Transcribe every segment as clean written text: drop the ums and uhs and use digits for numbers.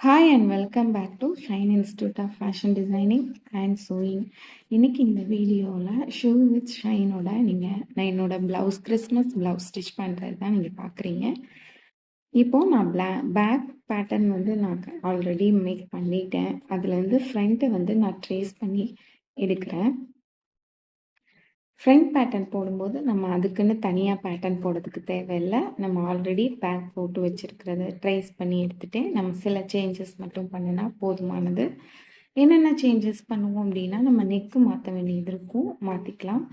Hi and welcome back to Shine institute of fashion designing and sewing. இன்னைக்கு இந்த வீடியோவில் shoe with ஷைனோட நான் என்னோட கிறிஸ்மஸ் ப்ளவுஸ் ஸ்டிச் பண்ணுறது தான் நீங்கள் பார்க்குறீங்க. இப்போது நான் பேக் பேட்டர்ன் நான் ஆல்ரெடி மேக் பண்ணிட்டேன். அதுலேருந்து ஃப்ரண்ட்டு நான் ட்ரேஸ் பண்ணி எடுக்கிறேன். ஃப்ரண்ட் பேட்டர்ன் போடும்போது நம்ம அதுக்குன்னு தனியாக பேட்டர்ன் போடுறதுக்கு தேவையில்லை. நம்ம ஆல்ரெடி பேக் போட்டு வச்சுருக்கிறத ட்ரேஸ் பண்ணி எடுத்துகிட்டு நம்ம சில சேஞ்சஸ் மட்டும் பண்ணினா போதுமானது. என்னென்ன சேஞ்சஸ் பண்ணுவோம் அப்படின்னா, நம்ம நெக்கு மாற்ற வேண்டியது இருக்கும், மாற்றிக்கலாம்.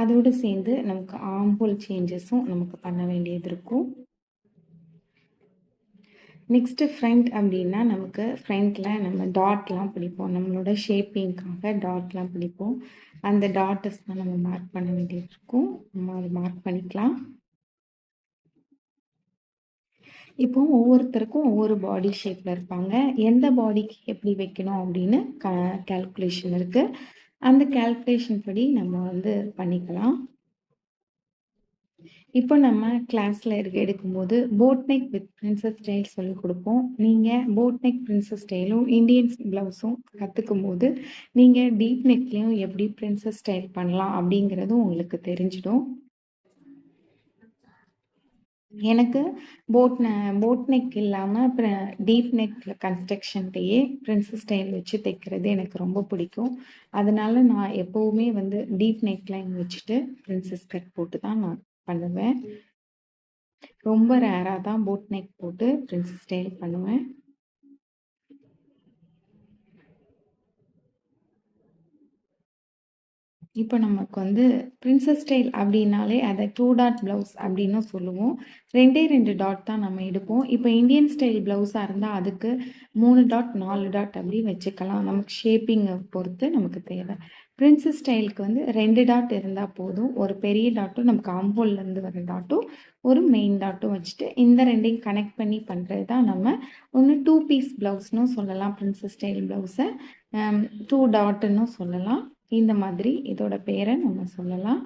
அதோடு சேர்ந்து நமக்கு ஆர்ம்ஹோல் சேஞ்சஸும் நமக்கு பண்ண வேண்டியது இருக்கும். நெக்ஸ்ட்டு ஃப்ரண்ட் அப்படின்னா, நமக்கு ஃப்ரண்ட்டில் நம்ம டாட்லாம் பிடிப்போம். நம்மளோட ஷேப்பிங்க்காக டாட்லாம் பிடிப்போம். அந்த டாட்டஸ் தான் நம்ம மார்க் பண்ண வேண்டியது இருக்கும். நம்ம அதை மார்க் பண்ணிக்கலாம். இப்போ ஒவ்வொருத்தருக்கும் ஒவ்வொரு பாடி ஷேப்பில் இருப்பாங்க. எந்த பாடிக்கு எப்படி வைக்கணும் அப்படின்னு கேல்குலேஷன் இருக்குது. அந்த கேல்குலேஷன் படி நம்ம பண்ணிக்கலாம். இப்போ நம்ம கிளாஸில் எடுக்கும்போது boat neck with princess style சொல்லிக் கொடுப்போம். நீங்கள் போட் நெக் பிரின்சஸ் ஸ்டைலும் இந்தியன் ப்ளவுஸும் கற்றுக்கும் போது நீங்கள் டீப் நெக்லேயும் எப்படி பிரின்சஸ் ஸ்டைல் பண்ணலாம் அப்படிங்கிறதும் உங்களுக்கு தெரிஞ்சிடும். எனக்கு போட் நெக் இல்லாமல் டீப் நெக் கன்ஸ்ட்ரக்ஷன்லேயே பிரின்சஸ் ஸ்டைல் வச்சு தைக்கிறது எனக்கு ரொம்ப பிடிக்கும். அதனால நான் எப்போவுமே டீப் நெக் லைன் வச்சுட்டு பிரின்சஸ் கட் போட்டு தான் நான் பண்ணுவேன். ரொம்ப ரேராக தான் போட் நெக் போட்டு பிரின்சஸ் ஸ்டைல் பண்ணுவேன். இப்போ நமக்கு பிரின்சஸ் ஸ்டைல் அப்படின்னாலே அதை 2 டாட் ப்ளவுஸ் அப்படின்னு சொல்லுவோம். 2 டாட் தான் நம்ம எடுப்போம். இப்போ இந்தியன் ஸ்டைல் ப்ளவுஸாக இருந்தால் அதுக்கு 3 டாட் 4 டாட் அப்படி வச்சுக்கலாம். நமக்கு ஷேப்பிங்கை பொறுத்து நமக்கு தேவை. பிரின்சஸ் ஸ்டைலுக்கு 2 டாட் இருந்தால் போதும். ஒரு பெரிய டாட்டும் நமக்கு ஆம்போல்லேருந்து வர டாட்டும் ஒரு மெயின் டாட்டும் வச்சுட்டு இந்த ரெண்டையும் கனெக்ட் பண்ணி பண்ணுறது தான் நம்ம ஒன்று 2 பீஸ் ப்ளவுஸ்னும் சொல்லலாம். பிரின்சஸ் ஸ்டைல் ப்ளவுஸை 2 டாட்டுன்னு சொல்லலாம். இந்த மாதிரி இதோட பேரை நம்ம சொல்லலாம்.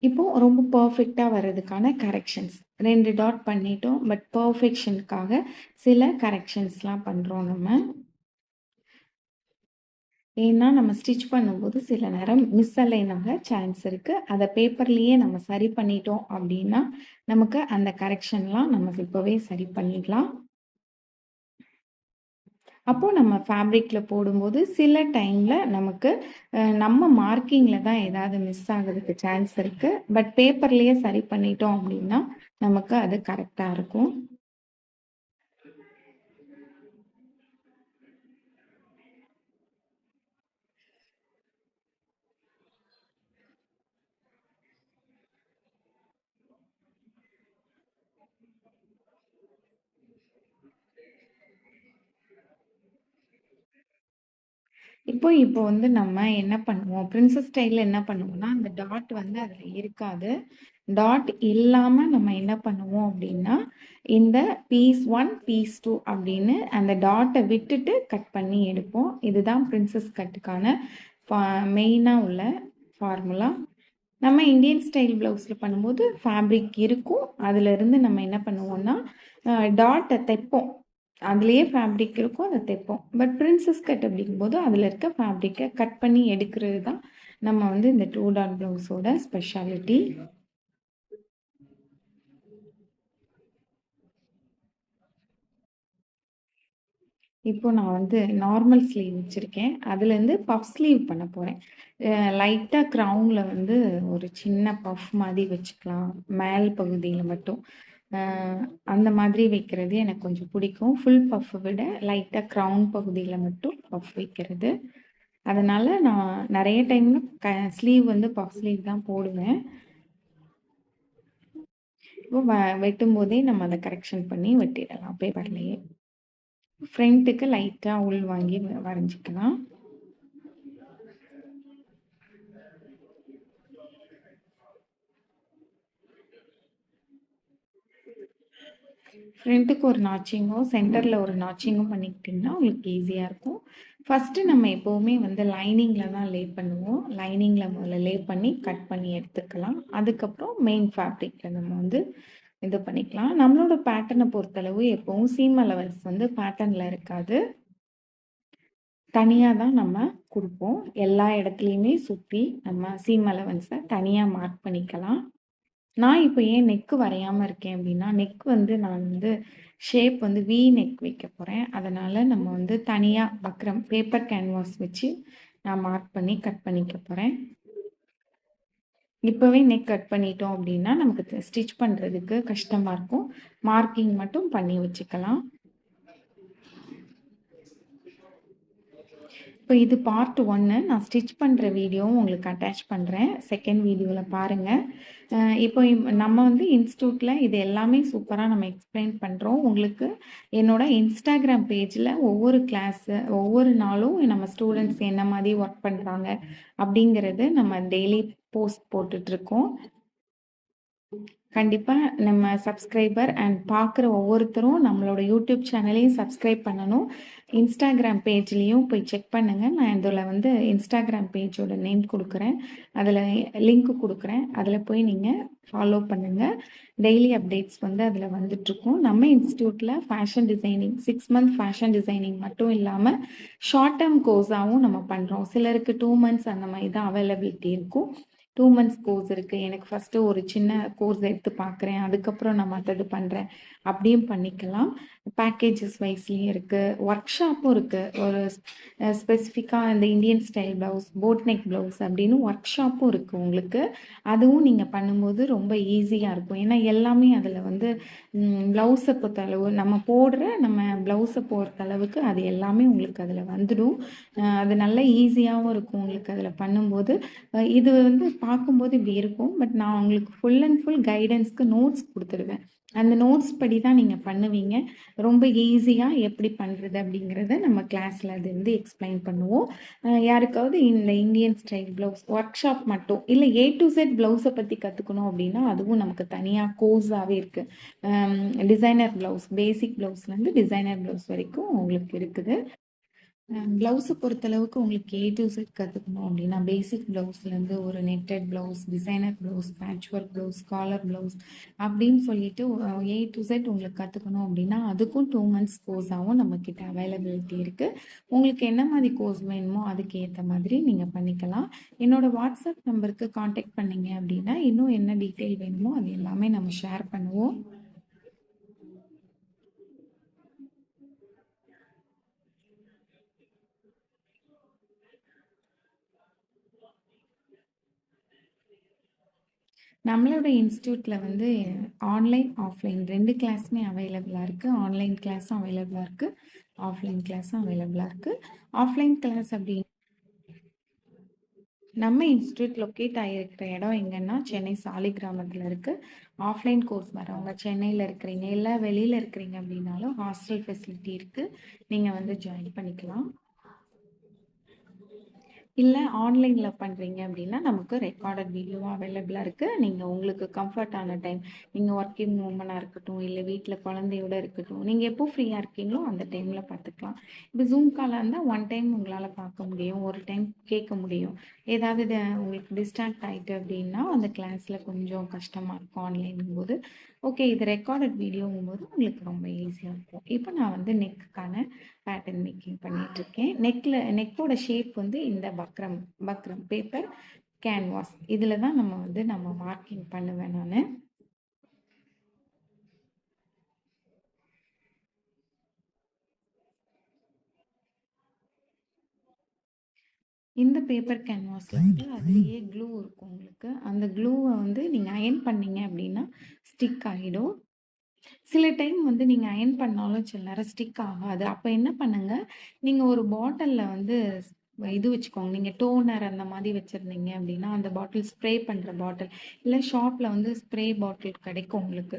இப்போ ரொம்ப பர்ஃபெக்டாக வர்றதுக்கான கரெக்ஷன்ஸ் 2 டாட் பண்ணிட்டோம். பட் பர்ஃபெக்ஷனுக்காக சில கரெக்ஷன்ஸ்லாம் பண்ணுறோம் நம்ம. ஏன்னா நம்ம ஸ்டிச் பண்ணும்போது சில நேரம் மிஸ் அலைன் ஆக சான்ஸ் இருக்குது. அதை பேப்பர்லேயே நம்ம சரி பண்ணிட்டோம் அப்படின்னா நமக்கு அந்த கரெக்ஷன்லாம் நமக்கு இப்போவே சரி பண்ணிடலாம். அப்போது நம்ம ஃபேப்ரிக்கில் போடும்போது சில டைமில் நமக்கு நம்ம மார்க்கிங்கில் தான் ஏதாவது மிஸ் ஆகிறதுக்கு சான்ஸ் இருக்குது. பட் பேப்பர்லேயே சரி பண்ணிட்டோம் அப்படின்னா நமக்கு அது கரெக்டாக இருக்கும். இப்போ நம்ம என்ன பண்ணுவோம், பிரின்சஸ் ஸ்டைலில் என்ன பண்ணுவோம்னா அந்த டாட் அதில் இருக்காது. டாட் இல்லாமல் நம்ம என்ன பண்ணுவோம் அப்படின்னா இந்த பீஸ் 1 பீஸ் 2 அப்படின்னு அந்த டாட்டை விட்டுட்டு கட் பண்ணி எடுப்போம். இதுதான் பிரின்சஸ் கட்டுக்கான மெயினாக உள்ள ஃபார்முலா. நம்ம இந்தியன் ஸ்டைல் ப்ளவுஸில் பண்ணும்போது ஃபேப்ரிக் இருக்கும். அதிலிருந்து நம்ம என்ன பண்ணுவோம்னா டாட்டை தைப்போம். அதுலேயே ஃபேப்ரிக் இருக்கும், அதை தைப்போம். பட் பிரின்சஸ் கட் அப்படிங்கும்போது அதில் இருக்க ஃபேப்ரிக்கை கட் பண்ணி எடுக்கிறது தான் நம்ம இந்த 2 டாட் ப்ளவுஸோட ஸ்பெஷாலிட்டி. இப்போ நான் நார்மல் ஸ்லீவ் வச்சுருக்கேன். அதுலேருந்து பஃப் ஸ்லீவ் பண்ண போகிறேன். லைட்டாக க்ரௌனில் ஒரு சின்ன பஃப் மாதிரி வச்சுக்கலாம், மேல் பகுதியில் மட்டும். அந்த மாதிரி வைக்கிறது எனக்கு கொஞ்சம் பிடிக்கும். ஃபுல் பஃப்பை விட லைட்டாக க்ரௌன் பகுதியில் மட்டும் பஃப் வைக்கிறது. அதனால் நான் நிறைய டைமில் ஸ்லீவ் பஃப் ஸ்லீவ் தான் போடுவேன். இப்போ வெட்டும் போதே நம்ம அதை கரெக்ஷன் பண்ணி வெட்டிடலாம் பேப்பர்லேயே. ஃப்ரண்ட்டுக்கு லைட்டாக உள் வாங்கி வரைஞ்சிக்கலாம். ஃப்ரண்ட்டுக்கு ஒரு நாச்சிங்கோ சென்டரில் ஒரு நாச்சிங்கும் பண்ணிக்கிட்டிங்கன்னா உங்களுக்கு ஈஸியாக இருக்கும். ஃபஸ்ட்டு நம்ம எப்போவுமே லைனிங்கில் தான் லே பண்ணுவோம். லைனிங்கில் முதல்ல லே பண்ணி கட் பண்ணி எடுத்துக்கலாம். அதுக்கப்புறம் மெயின் ஃபேப்ரிக்கில் நம்ம இது பண்ணிக்கலாம். நம்மளோட பேட்டர்ன பொறுத்தளவு எப்பவும் சீம் அலவன்ஸ் வந்து பேட்டர்ன்ல இருக்காது. தனியா தான் நம்ம குடுப்போம். எல்லா இடத்துலயுமே சுத்தி நம்ம சீம் அலவன்ஸ தனியா மார்க் பண்ணிக்கலாம். நான் இப்ப ஏன் நெக் வரையாம இருக்கேன் அப்டின்னா, நெக் வந்து நான் வந்து ஷேப் வந்து வி நெக் வைக்க போறேன். அதனால நம்ம வந்து தனியா பக்ரம் பேப்பர் கேன்வாஸ் வச்சு நான் மார்க் பண்ணி கட் பண்ணிக்க போறேன். இப்பவே நெக் கட் பண்ணிட்டோம் அப்டின்னா, நமக்கு ஸ்டிச் பண்றதுக்கு கஷ்டமா இருக்கும். மார்க்கிங் மட்டும் பண்ணி வச்சுக்கலாம். இப்போ இது பார்ட் 1. நான் ஸ்டிச் பண்ற வீடியோவும் உங்களுக்கு அட்டாச் பண்றேன். செகண்ட் வீடியோல பாருங்க. இப்போ நம்ம வந்து இன்ஸ்டிடியூட்ல இது எல்லாமே சூப்பரா நம்ம எக்ஸ்பிளைன் பண்றோம். உங்களுக்கு என்னோட இன்ஸ்டாகிராம் பேஜ்ல ஒவ்வொரு கிளாஸு, ஒவ்வொரு நாளும் நம்ம ஸ்டூடண்ட்ஸ் என்ன மாதிரி ஒர்க் பண்றாங்க அப்படிங்கிறது நம்ம டெய்லி போஸ்ட் போட்டுட்ருக்கோம். கண்டிப்பா நம்ம சப்ஸ்கிரைபர் அண்ட் பார்க்குற ஒவ்வொருத்தரும் நம்மளோட யூடியூப் சேனலையும் சப்ஸ்கிரைப் பண்ணணும். இன்ஸ்டாகிராம் பேஜ்லேயும் போய் செக் பண்ணுங்க. நான் இதில் வந்து இன்ஸ்டாகிராம் பேஜோட நேம் குடுக்குறேன். அதில் லிங்க் குடுக்குறேன். அதில் போய் நீங்க ஃபாலோ பண்ணுங்க. டெய்லி அப்டேட்ஸ் வந்து அதில் வந்துட்டுருக்கும். நம்ம இன்ஸ்டிடியூட்ல fashion designing 6 month fashion designing மட்டும் இல்லாம, ஷார்ட் டெர்ம் கோர்ஸாவும் நம்ம பண்றோம். சிலருக்கு 2 மந்த்ஸ் அந்த மாதிரி தான் அவைலபிலிட்டி இருக்கும். 2 மந்த்ஸ் கோர்ஸ் இருக்கு. எனக்கு ஃபர்ஸ்ட்டு ஒரு சின்ன கோர்ஸ் எடுத்து பார்க்குறேன். அதுக்கப்புறம் நான் மத்தது பண்றேன். அப்படியும் பண்ணிக்கலாம். பேக்கேஜஸ் வைஸ்லயும் இருக்கு. ஒர்க் ஷாப்பும் இருக்கு. ஒரு ஸ்பெசிஃபிக்கா இந்த Indian style blouse, boat neck blouse அப்படின்னு ஒர்க் ஷாப்பும் இருக்கு உங்களுக்கு. அதுவும் நீங்க பண்ணும்போது ரொம்ப ஈஸியா இருக்கும். ஏன்னா எல்லாமே அதில வந்து பிளவுஸ பொறுத்தளவு நம்ம பிளவுஸ பொறுத்தளவுக்கு அது எல்லாமே உங்களுக்கு அதில வந்துடும். அது நல்ல ஈஸியாவும் இருக்கும் உங்களுக்கு அதில பண்ணும்போது. இது வந்து பார்க்கும்போது இப்படி இருக்கும். பட் நான் உங்களுக்கு ஃபுல் அண்ட் ஃபுல் கைடன்ஸ்க்கு நோட்ஸ் குடுத்துருவேன். அந்த நோட்ஸ் படி தான் நீங்க பண்ணுவீங்க. ரொம்ப ஈஸியா எப்படி பண்றது அப்படிங்கிறத நம்ம கிளாஸ்ல அது வந்து எக்ஸ்பிளைன் பண்ணுவோம். யாருக்காவது இந்த Indian style blouse work shop மட்டும் இல்ல ஏ டூ இசட் பிளவுஸ பத்தி கத்துக்கணும் அப்படின்னா, அதுவும் நமக்கு தனியா கோர்ஸாவே இருக்கு. டிசைனர் பிளவுஸ், பேசிக் பிளவுஸ்லேருந்து டிசைனர் பிளவுஸ் வரைக்கும் உங்களுக்கு இருக்குது. பிளவுஸ பொறுத்தளவுக்கு உங்களுக்கு ஏ டூ இசட் கத்துக்கணும் அப்படின்னா, பேசிக் பிளவுஸ்லேருந்து ஒரு netted blouse, designer blouse, patch work blouse, collar blouse அப்படின்னு சொல்லிட்டு ஏ டூ இசட் உங்களுக்கு கத்துக்கணும் அப்படின்னா, அதுக்கும் 2 மந்த்ஸ் கோர்ஸாவும் நம்மக்கிட்ட அவைலபிலிட்டி இருக்கு. உங்களுக்கு என்ன மாதிரி கோர்ஸ் வேணுமோ அதுக்கு ஏத்த மாதிரி நீங்க பண்ணிக்கலாம். என்னோட வாட்ஸ்அப் நம்பருக்கு கான்டாக்ட் பண்ணீங்க அப்படின்னா, இன்னும் என்ன டீட்டெயில் வேணுமோ அது எல்லாமே நம்ம ஷேர் பண்ணுவோம். நம்மளோட இன்ஸ்டியூட்ல வந்து ஆன்லைன், ஆஃப்லைன் 2 கிளாஸுமே அவைலபிளா இருக்கு. ஆன்லைன் கிளாஸும் அவைலபிளா இருக்கு. ஆஃப்லைன் கிளாஸும் அவைலபிளா இருக்கு. ஆஃப்லைன் கிளாஸ் அப்படி நம்ம இன்ஸ்டியூட் லொக்கேட் ஆகியிருக்கிற இடம் எங்கன்னா, சென்னை சாலிகிராமத்துல இருக்கு. ஆஃப்லைன் கோர்ஸ் வரவங்க சென்னையில இருக்கிறீங்க, இல்ல வெளியில இருக்கிறீங்க அப்படின்னாலும் ஹாஸ்டல் ஃபெசிலிட்டி இருக்கு. நீங்க வந்து ஜாயின் பண்ணிக்கலாம். இல்ல ஆன்லைன்ல பண்றீங்க அப்படின்னா, நமக்கு ரெக்கார்டட் வீடியோவும் அவைலபிளா இருக்கு. நீங்க உங்களுக்கு கம்ஃபர்ட்டான டைம், நீங்க ஒர்க்கிங் வுமனா இருக்கட்டும், இல்ல வீட்ல குழந்தையோட இருக்கட்டும், நீங்க எப்போ ஃப்ரீயா இருக்கீங்களோ அந்த டைம்ல பார்த்துக்கலாம். இப்போ Zoom காலா இருந்தா ஒன் டைம் உங்களால பார்க்க முடியும். ஒரு டைம் கேட்க முடியும். ஏதாவது உங்களுக்கு டிஸ்ட்ராக்ட் ஆயிட்டு அப்படின்னா, அந்த கிளாஸ்ல கொஞ்சம் கஷ்டமா இருக்கும் ஆன்லைன்ங்கும்போது. ஓகே, இது ரெக்கார்டட் வீடியோங்கும்போது உங்களுக்கு ரொம்ப ஈஸியா இருக்கும். இப்போ நான் வந்து நெக்குக்கான பேட்டர்ன் மேக்கிங் பண்ணிட்டு இருக்கேன். நெக்கோட ஷேப் வந்து இந்த பக்ரம் பக்ரம் பேப்பர் கேன்வாஸ் இதில் தான் நம்ம மார்க்கிங் பண்ணுவேன் நான். இந்த பேப்பர் கேன்வாஸ்ல வந்து அதுலேயே க்ளூ இருக்கும் உங்களுக்கு. அந்த க்ளூவை வந்து நீங்கள் அயன் பண்ணீங்க அப்படின்னா ஸ்டிக் ஆகிடும். சில டைம் வந்து நீங்க அயர்ன் பண்ணாலும் சில நேரம் ஸ்டிக் ஆகாது. அப்ப என்ன பண்ணுங்க, நீங்க ஒரு பாட்டில்ல வந்து இது வச்சுக்கோங்க. நீங்க டோனர் அந்த மாரி வச்சிருந்தீங்க அப்டின்னா, அந்த பாட்டில் ஸ்ப்ரே பண்ற பாட்டில், இல்ல ஷாப்ல வந்து ஸ்ப்ரே பாட்டில் கிடைக்கும் உங்களுக்கு.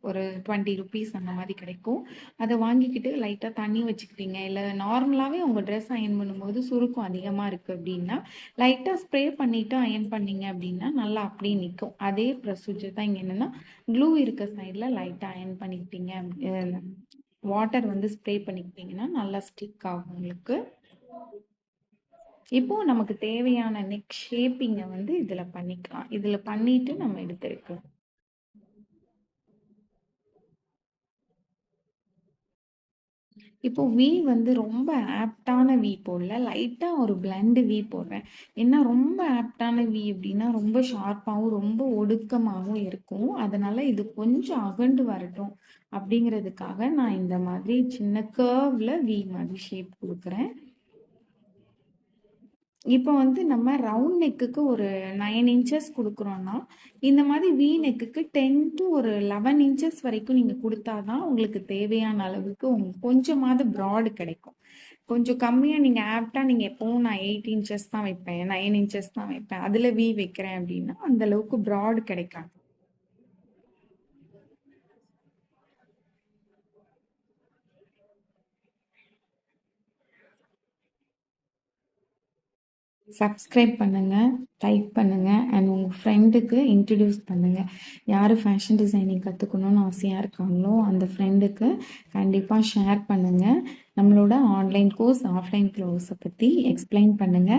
ஒரு ₹20 அந்த மாரி கிடைக்கும். அத வாங்கிக்கிட்டு லைட்டா தண்ணி வச்சுக்கிட்டீங்க, இல்ல நார்மலாவே உங்க ட்ரெஸ் அயர்ன் பண்ணும்போது சுருக்கம் அதிகமா இருக்கு அப்டின்னா, லைட்டா ஸ்ப்ரே பண்ணிட்டு அயர்ன் பண்ணீங்க அப்டின்னா, நல்லா அப்படியே நிக்கும். அதே ப்ரொசீஜர் தான் இங்க என்னன்னா, க்ளூ இருக்க சைடுல லைட்டா அயர்ன் பண்ணிக்கிட்டீங்க வாட்டர் வந்து ஸ்ப்ரே பண்ணிக்கிட்டீங்கன்னா நல்லா ஸ்டிக் ஆகும் உங்களுக்கு. இப்போ நமக்கு தேவையான நெக் ஷேப்பிங்க வந்து இதுல பண்ணிக்கலாம். இதுல பண்ணிட்டு நம்ம எடுத்து வைக்கலாம். இப்போ வி வந்து ரொம்ப ஆப்டான வி போடல. லைட்டா ஒரு பிளெண்ட் வி போடுறேன். ஏன்னா ரொம்ப ஆப்டான வி அப்படின்னா ரொம்ப ஷார்ப்பாவும், ரொம்ப ஒடுக்கமாவும் இருக்கும். அதனால இது கொஞ்சம் அகண்டு வரட்டும் அப்படிங்கிறதுக்காக நான் இந்த மாதிரி சின்ன கர்வ்ல வி மாதிரி ஷேப் குடுக்குறேன். இப்போ வந்து நம்ம ரவுண்ட் நெக்குக்கு ஒரு 9 இன்ச்சஸ் குடுக்குறோம்னா, இந்த மாதிரி வி நெக்குக்கு 10 டூ ஒரு 11 இன்ச்சஸ் வரைக்கும் நீங்க குடுத்தா தான் உங்களுக்கு தேவையான அளவுக்கு உங்களுக்கு கொஞ்சமாவது ப்ராட் கிடைக்கும். கொஞ்சம் கம்மியா நீங்க ஆப்ட்டா நீங்க எப்பவும் நான் 8 இன்ச்சஸ் தான் வைப்பேன், 9 இன்ச்சஸ் தான் வைப்பேன். அதுல வி வைக்கிறேன் அப்படின்னா, அந்த அளவுக்கு ப்ராட் கிடைக்காது. சப்ஸ்கிரைப் பண்ணுங்க, லைக் பண்ணுங்க அண்ட் உங்க ஃப்ரெண்டுக்கு இன்ட்ரோடியூஸ் பண்ணுங்க. யாரு ஃபேஷன் டிசைனிங் கத்துக்கணும்னு ஆசையா இருக்காங்களோ, அந்த ஃப்ரெண்டுக்கு கண்டிப்பா ஷேர் பண்ணுங்க. நம்மளோட ஆன்லைன் கோர்ஸ், ஆஃப்லைன் கோர்ஸ பத்தி எக்ஸ்பிளைன் பண்ணுங்க.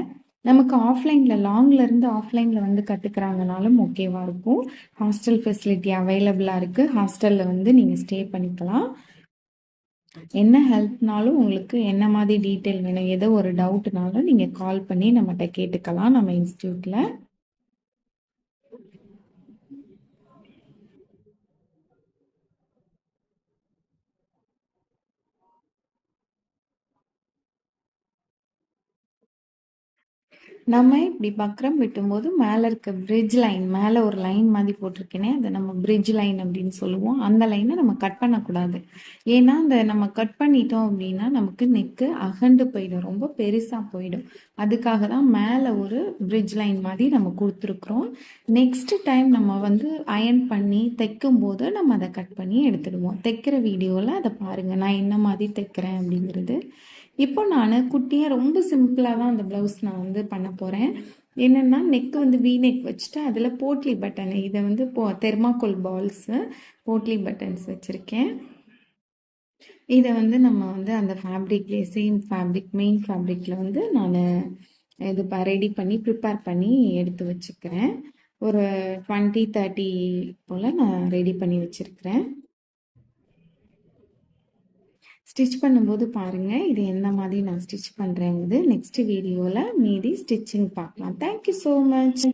நமக்கு ஆஃப்லைன்ல லாங்ல இருந்து ஆஃப்லைன்ல வந்து கத்துக்கிறாங்கனாலும் ஓகேவா இருக்கும். ஹாஸ்டல் ஃபெசிலிட்டி அவைலபிளா இருக்கு. ஹாஸ்டல்ல வந்து நீங்க ஸ்டே பண்ணிக்கலாம். என்ன ஹெல்ப்னாலும் உங்களுக்கு என்ன மாதிரி டீட்டெயில் வேணும், ஏதோ ஒரு டவுட்னாலும் நீங்க கால் பண்ணி நம்மகிட்ட கேட்டுக்கலாம் நம்ம இன்ஸ்டியூட்ல. நம்ம இப்படி பக்ரம் வெட்டும்போது மேலே இருக்க பிரிட்ஜ் லைன், மேலே ஒரு லைன் மாதிரி போட்டிருக்கேனே, அதை நம்ம பிரிட்ஜ் லைன் அப்படின்னு சொல்லுவோம். அந்த லைனை நம்ம கட் பண்ணக்கூடாது. ஏன்னா அந்த நம்ம கட் பண்ணிட்டோம் அப்படின்னா நமக்கு நெக்கு அகண்டு போயிடும், ரொம்ப பெருசாக போயிடும். அதுக்காக தான் மேலே ஒரு பிரிட்ஜ் லைன் மாதிரி நம்ம கொடுத்துருக்குறோம். நெக்ஸ்ட் டைம் நம்ம வந்து அயன் பண்ணி தைக்கும் போது நம்ம அதை கட் பண்ணி எடுத்துடுவோம். தைக்கிற வீடியோவில் அதை பாருங்கள், நான் என்ன மாதிரி தைக்கிறேன் அப்படிங்கிறது. இப்போ நான் குட்டியாக ரொம்ப சிம்பிளாக தான் அந்த ப்ளவுஸ் நான் வந்து பண்ண போகிறேன். என்னென்னா நெக் வந்து வி நெக் வச்சுட்டு அதில் போட்லி பட்டன், இதை வந்து தெர்மாக்கோல் பால்ஸு போட்லி பட்டன்ஸ் வச்சுருக்கேன். இதை வந்து நம்ம வந்து அந்த ஃபேப்ரிக்லேயே சேம் ஃபேப்ரிக் மெயின் ஃபேப்ரிக்கில் வந்து நான் இது ரெடி பண்ணி ப்ரிப்பேர் பண்ணி எடுத்து வச்சுக்கிறேன். ஒரு 20-30 போல் நான் ரெடி பண்ணி வச்சுருக்கிறேன். ஸ்டிச் பண்ணும்போது பாருங்கள் இது எந்த மாதிரி நான் ஸ்டிச் பண்ணுறேங்குது. நெக்ஸ்ட் வீடியோவில் மீதி ஸ்டிச்சிங் பார்க்கலாம். Thank you so much.